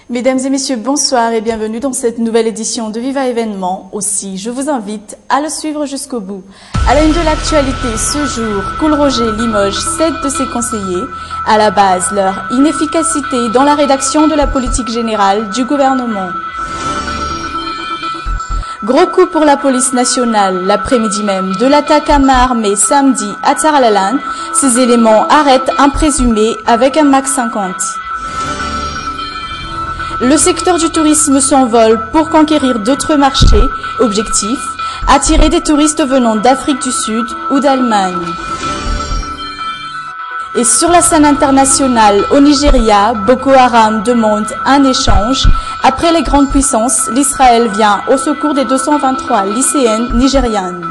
Mesdames et messieurs, bonsoir et bienvenue dans cette nouvelle édition de Viva Événement. Aussi, je vous invite à le suivre jusqu'au bout. À la une de l'actualité, ce jour, Coolroger Limoges 7 de ses conseillers. À la base, leur inefficacité dans la rédaction de la politique générale du gouvernement. Gros coup pour la police nationale, l'après-midi même de l'attaque à main armée samedi à Tsaralalan. Ces éléments arrêtent un présumé avec un Mac 50. Le secteur du tourisme s'envole pour conquérir d'autres marchés. Objectif, attirer des touristes venant d'Afrique du Sud ou d'Allemagne. Et sur la scène internationale, au Nigeria, Boko Haram demande un échange. Après les grandes puissances, l'Israël vient au secours des 223 lycéennes nigérianes.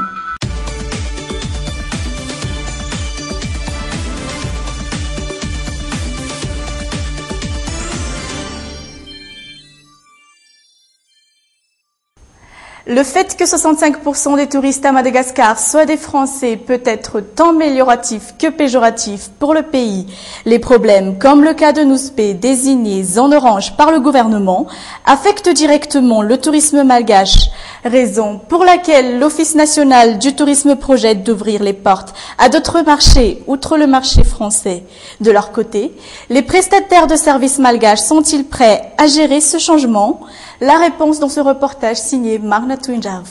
Le fait que 65% des touristes à Madagascar soient des Français peut être tant amélioratif que péjoratif pour le pays. Les problèmes, comme le cas de Nouspé, désignés en orange par le gouvernement, affectent directement le tourisme malgache. Raison pour laquelle l'Office national du tourisme projette d'ouvrir les portes à d'autres marchés, outre le marché français. De leur côté, les prestataires de services malgaches sont-ils prêts à gérer ce changement ? La réponse dans ce reportage signé Marna Twinjarv.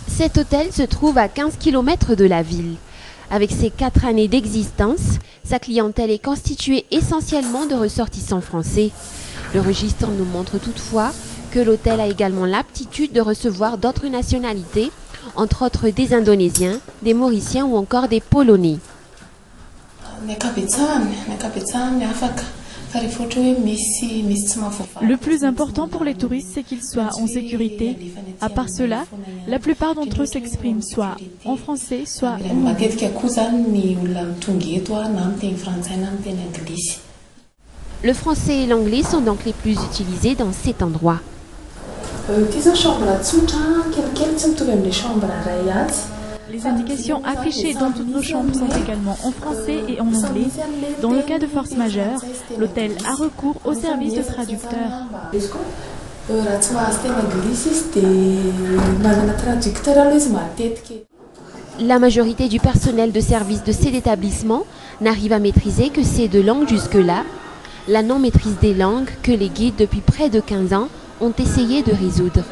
Cet hôtel se trouve à 15 km de la ville. Avec ses 4 années d'existence, sa clientèle est constituée essentiellement de ressortissants français. Le registre nous montre toutefois que l'hôtel a également l'aptitude de recevoir d'autres nationalités, entre autres des Indonésiens, des Mauriciens ou encore des Polonais. Le plus important pour les touristes, c'est qu'ils soient en sécurité. À part cela, la plupart d'entre eux s'expriment soit en français, soit en anglais. Le français et l'anglais sont donc les plus utilisés dans cet endroit. Les indications affichées dans toutes nos chambres sont également en français et en anglais. Dans le cas de force majeure, l'hôtel a recours au service de traducteur. La majorité du personnel de service de cet établissement n'arrive à maîtriser que ces 2 langues jusque-là, la non-maîtrise des langues que les guides depuis près de 15 ans ont essayé de résoudre.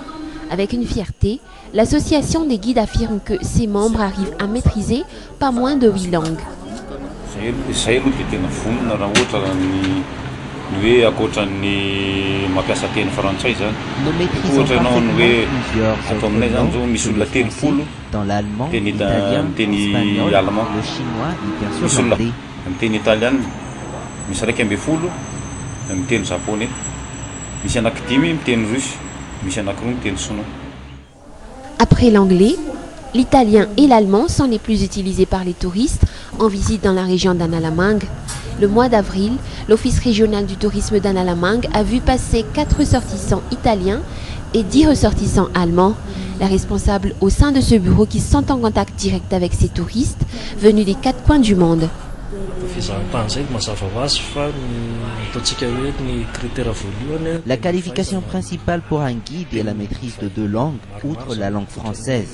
Avec une fierté, l'association des guides affirme que ses membres arrivent à maîtriser pas moins de 8 langues. Nous maîtrisons parfaitement plusieurs autres langues, dans l'allemand, l'italien, l'espagnol, le chinois et bien sûr l'anglais. Après l'anglais, l'italien et l'allemand sont les plus utilisés par les touristes en visite dans la région d'Analamang. Le mois d'avril, l'Office régional du tourisme d'Analamang a vu passer 4 ressortissants italiens et 10 ressortissants allemands. Les responsables au sein de ce bureau qui sont en contact direct avec ces touristes venus des 4 coins du monde. La qualification principale pour un guide est la maîtrise de 2 langues, outre la langue française.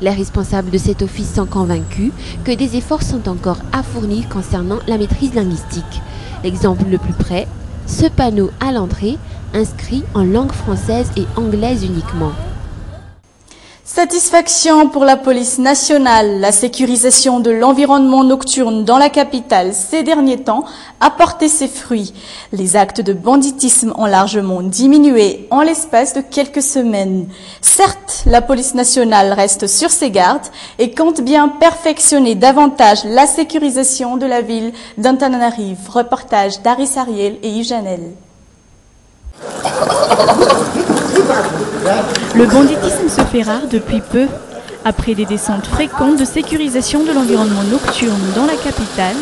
Les responsables de cet office sont convaincus que des efforts sont encore à fournir concernant la maîtrise linguistique. L'exemple le plus près, ce panneau à l'entrée, inscrit en langue française et anglaise uniquement. Satisfaction pour la police nationale, la sécurisation de l'environnement nocturne dans la capitale ces derniers temps a porté ses fruits. Les actes de banditisme ont largement diminué en l'espace de quelques semaines. Certes, la police nationale reste sur ses gardes et compte bien perfectionner davantage la sécurisation de la ville d'Antananarive. Reportage d'Aris Ariel et Yves Janel. Le banditisme se fait rare depuis peu. Après des descentes fréquentes de sécurisation de l'environnement nocturne dans la capitale,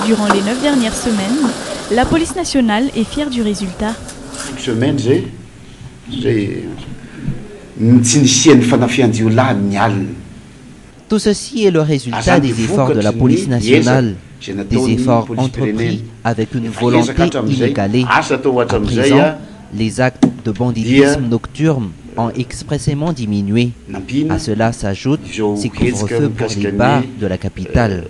durant les 9 dernières semaines, la police nationale est fière du résultat. Tout ceci est le résultat des efforts de la police nationale, des efforts entrepris avec une volonté inégalée. À présent, les actes de banditisme nocturne ont expressément diminué. À cela s'ajoute ces couvre-feux pour les bars de la capitale.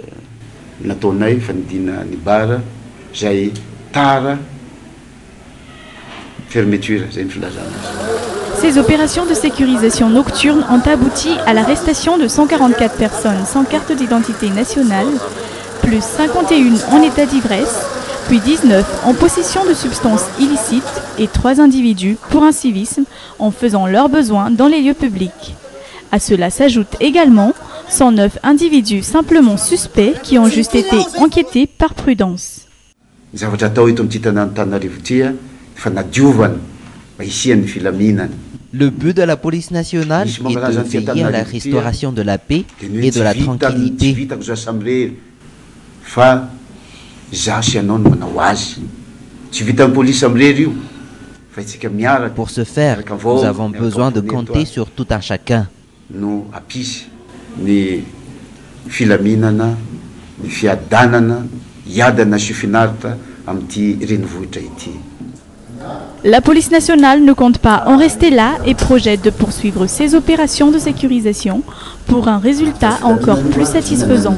Ces opérations de sécurisation nocturne ont abouti à l'arrestation de 144 personnes sans carte d'identité nationale, plus 51 en état d'ivresse, puis 19 en possession de substances illicites et 3 individus pour incivisme en faisant leurs besoins dans les lieux publics. À cela s'ajoutent également 109 individus simplement suspects qui ont juste été enquêtés par prudence. Le but de la police nationale est de veiller à la restauration de la paix et de la tranquillité. Pour ce faire, nous avons besoin de compter sur tout un chacun. La police nationale ne compte pas en rester là et projette de poursuivre ses opérations de sécurisation pour un résultat encore plus satisfaisant.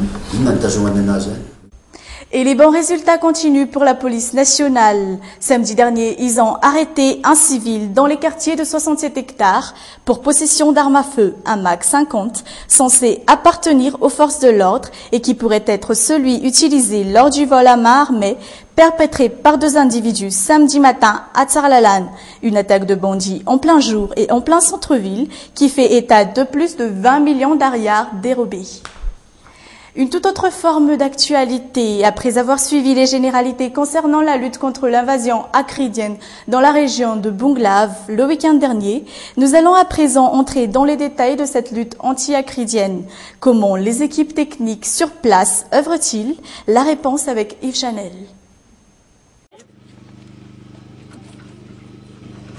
Et les bons résultats continuent pour la police nationale. Samedi dernier, ils ont arrêté un civil dans les quartiers de 67 hectares pour possession d'armes à feu, un MAC 50, censé appartenir aux forces de l'ordre et qui pourrait être celui utilisé lors du vol à main armée perpétré par 2 individus samedi matin à Tsarlalan. Une attaque de bandits en plein jour et en plein centre-ville qui fait état de plus de 20 millions d'ariars dérobés. Une toute autre forme d'actualité, après avoir suivi les généralités concernant la lutte contre l'invasion acridienne dans la région de Bunglav le week-end dernier, nous allons à présent entrer dans les détails de cette lutte anti-acridienne. Comment les équipes techniques sur place œuvrent-ils? La réponse avec Yves Chanel.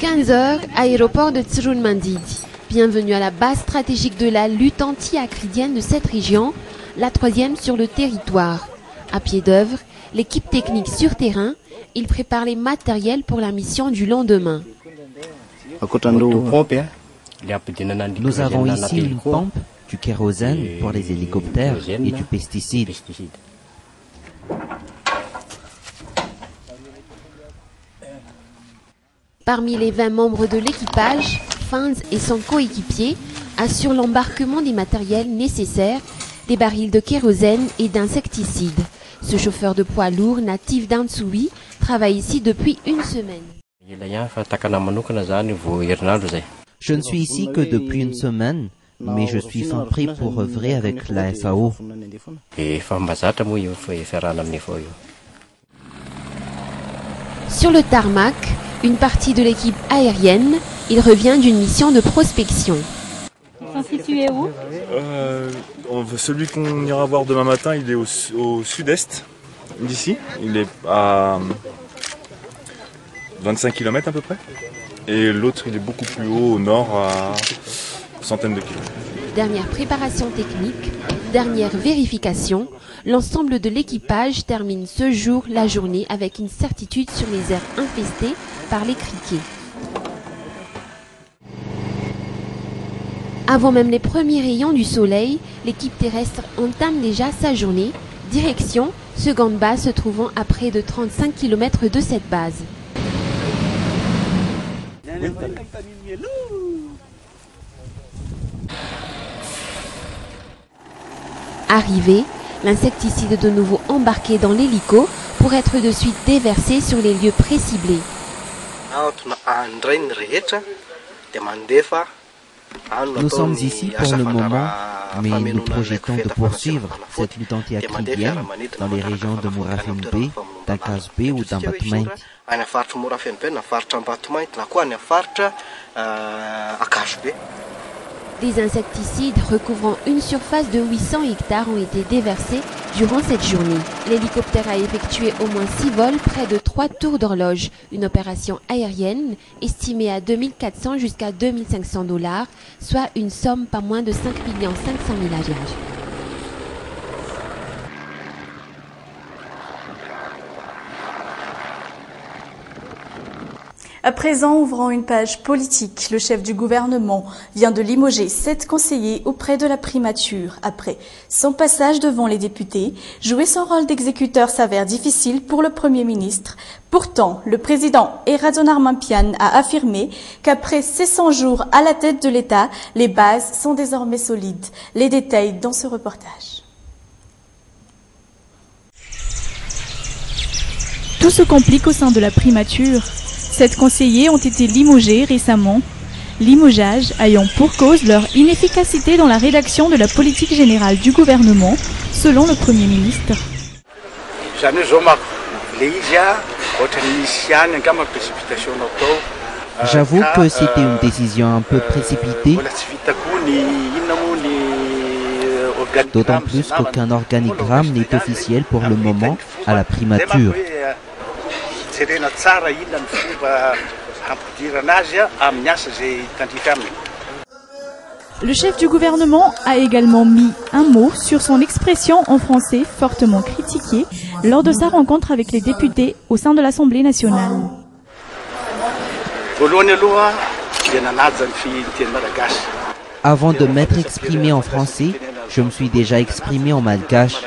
15h, aéroport de Tsurunmandidi. Bienvenue à la base stratégique de la lutte anti-acridienne de cette région, la 3e sur le territoire. À pied d'œuvre, l'équipe technique sur terrain, il prépare les matériels pour la mission du lendemain. Nous avons ici une pompe, du kérosène pour les hélicoptères et du pesticide. Parmi les 20 membres de l'équipage, Fanz et son coéquipier assurent l'embarquement des matériels nécessaires, des barils de kérosène et d'insecticides. Ce chauffeur de poids lourd natif d'Antsui travaille ici depuis une semaine. Je ne suis ici que depuis une semaine, mais je suis fin prêt pour œuvrer avec la FAO. Sur le tarmac, une partie de l'équipe aérienne, il revient d'une mission de prospection. Ils sont situés où? Celui qu'on ira voir demain matin, il est au sud-est d'ici. Il est à 25 km à peu près. Et l'autre, il est beaucoup plus haut au nord, à centaines de kilomètres. Dernière préparation technique, dernière vérification, l'ensemble de l'équipage termine ce jour la journée avec une certitude sur les aires infestées par les criquets. Avant même les premiers rayons du soleil, l'équipe terrestre entame déjà sa journée. Direction, seconde base se trouvant à près de 35 km de cette base. Arrivé, l'insecticide de nouveau embarqué dans l'hélico pour être de suite déversé sur les lieux préciblés. Nous sommes ici pour le moment, mais nous projetons de poursuivre cette lutte anti-acridienne dans les régions de Morafenbe, d'Akasbe ou d'Ambatmaint. Des insecticides recouvrant une surface de 800 hectares ont été déversés durant cette journée. L'hélicoptère a effectué au moins 6 vols près de 3 tours d'horloge. Une opération aérienne estimée à 2400 jusqu'à 2500 $, soit une somme pas moins de 5 500 000 aviages. À présent, ouvrant une page politique, le chef du gouvernement vient de limoger 7 conseillers auprès de la primature. Après son passage devant les députés, jouer son rôle d'exécuteur s'avère difficile pour le Premier ministre. Pourtant, le président Eradon Mampian a affirmé qu'après ses 100 jours à la tête de l'État, les bases sont désormais solides. Les détails dans ce reportage. Tout se complique au sein de la primature. 7 conseillers ont été limogés récemment, limogeage ayant pour cause leur inefficacité dans la rédaction de la politique générale du gouvernement, selon le Premier ministre. J'avoue que c'était une décision un peu précipitée, d'autant plus qu'aucun organigramme n'est officiel pour le moment à la primature. Le chef du gouvernement a également mis un mot sur son expression en français fortement critiquée lors de sa rencontre avec les députés au sein de l'Assemblée nationale. Avant de m'être exprimé en français, je me suis déjà exprimé en malgache.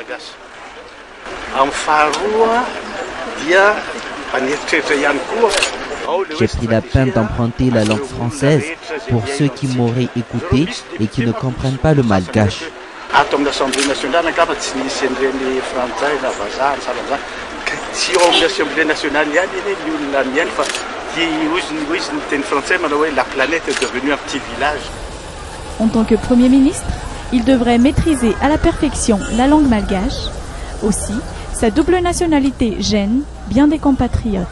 J'ai pris la peine d'emprunter la langue française pour ceux qui m'auraient écouté et qui ne comprennent pas le malgache. En tant que Premier ministre, il devrait maîtriser à la perfection la langue malgache. Aussi, sa double nationalité gêne bien des compatriotes.